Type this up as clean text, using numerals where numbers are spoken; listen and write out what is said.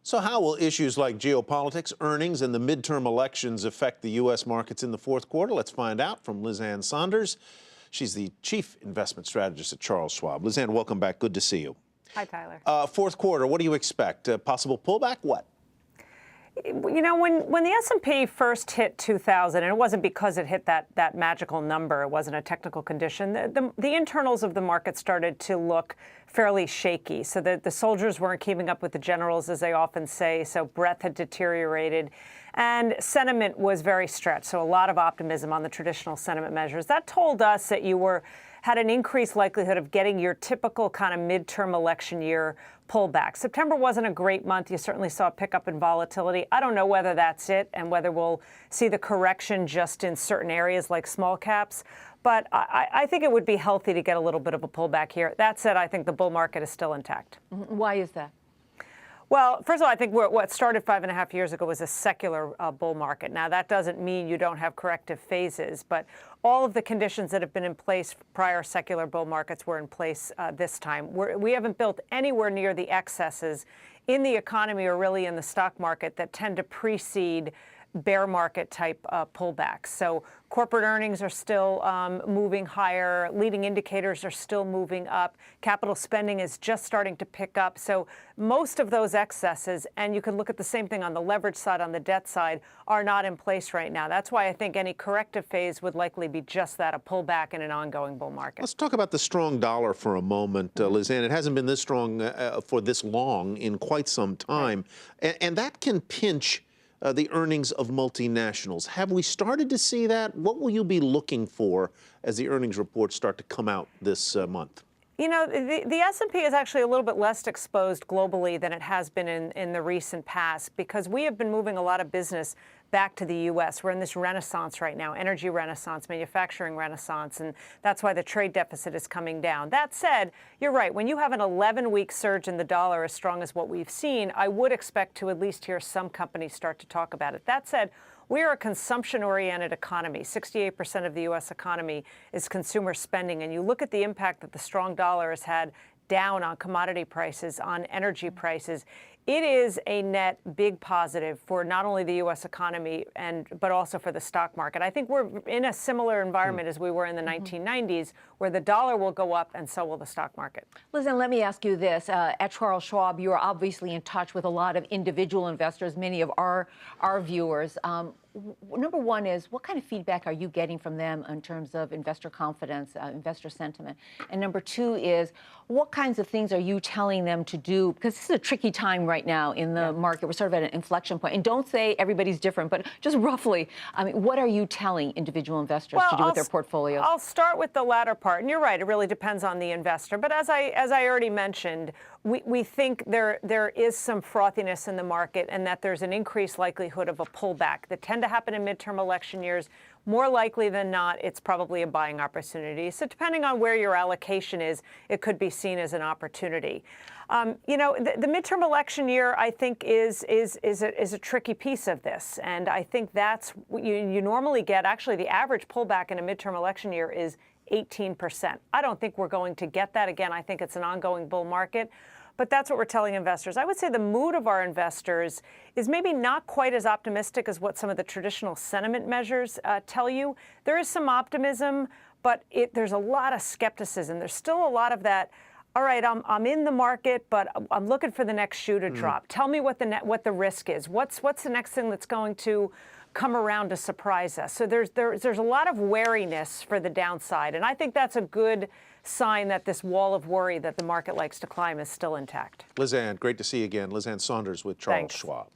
So how will issues like geopolitics, earnings, and the midterm elections affect the U.S. markets in the fourth quarter? Let's find out from Liz Ann Sonders. She's the chief investment strategist at Charles Schwab. Liz Ann, welcome back. Good to see you. Hi, Tyler. Fourth quarter, what do you expect? Possible pullback? What? You know, when the S&P first hit 2,000, and it wasn't because it hit that magical number, it wasn't a technical condition, the internals of the market started to look fairly shaky. So the soldiers weren't keeping up with the generals, as they often say, so breadth had deteriorated. And sentiment was very stretched, so a lot of optimism on the traditional sentiment measures. That told us that you had an increased likelihood of getting your typical kind of midterm election year pullback. September wasn't a great month. You certainly saw a pickup in volatility. I don't know whether that's it and whether we'll see the correction just in certain areas like small caps. But I think it would be healthy to get a little bit of a pullback here. That said, I think the bull market is still intact. Why is that? Well, first of all, I think what started 5.5 years ago was a secular bull market. Now, that doesn't mean you don't have corrective phases, but all of the conditions that have been in place prior secular bull markets were in place this time. We haven't built anywhere near the excesses in the economy or really in the stock market that tend to precede bear market type pullbacks. So corporate earnings are still moving higher. Leading indicators are still moving up. Capital spending is just starting to pick up. So most of those excesses, and you can look at the same thing on the leverage side, on the debt side, are not in place right now. That's why I think any corrective phase would likely be just that, a pullback in an ongoing bull market. Let's talk about the strong dollar for a moment, Liz Ann. It hasn't been this strong for this long in quite some time, and that can pinch the earnings of multinationals. Have we started to see that? What will you be looking for as the earnings reports start to come out this month? You know, the S&P is actually a little bit less exposed globally than it has been in the recent past because we have been moving a lot of business back to the U.S. We're in this renaissance right now, energy renaissance, manufacturing renaissance, and that's why the trade deficit is coming down. That said, you're right. When you have an 11-week surge in the dollar as strong as what we've seen, I would expect to at least hear some companies start to talk about it. That said, we are a consumption-oriented economy. 68% of the U.S. economy is consumer spending, and you look at the impact that the strong dollar has had down on commodity prices, on energy prices. It is a net big positive for not only the U.S. economy but also for the stock market. I think we're in a similar environment as we were in the 1990s, where the dollar will go up and so will the stock market. Listen, let me ask you this. At Charles Schwab, you are obviously in touch with a lot of individual investors, many of our viewers. Number one is, what kind of feedback are you getting from them in terms of investor confidence, investor sentiment? And number two is, what kinds of things are you telling them to do? Because this is a tricky time right now in the market. We're sort of at an inflection point. And don't say everybody's different, but just roughly, I mean, what are you telling individual investors to do with their portfolios? I'll start with the latter part. And you're right, it really depends on the investor. But as I already mentioned, we think there is some frothiness in the market and that there's an increased likelihood of a pullback that tend to happen in midterm election years. More likely than not, it's probably a buying opportunity. So depending on where your allocation is, it could be seen as an opportunity. You know, the midterm election year, I think, is a tricky piece of this. And I think that's what you normally get. Actually, the average pullback in a midterm election year is 18%. I don't think we're going to get that again. I think it's an ongoing bull market. But that's what we're telling investors. I would say the mood of our investors is maybe not quite as optimistic as what some of the traditional sentiment measures tell you. There is some optimism, but there's a lot of skepticism. There's still a lot of that. All right, I'm in the market, but I'm looking for the next shoe to drop. Tell me what the risk is. What's the next thing that's going to come around to surprise us? So there's a lot of wariness for the downside, and I think that's a good sign that this wall of worry that the market likes to climb is still intact. Liz Ann, great to see you again. Liz Ann Sonders with Charles Schwab.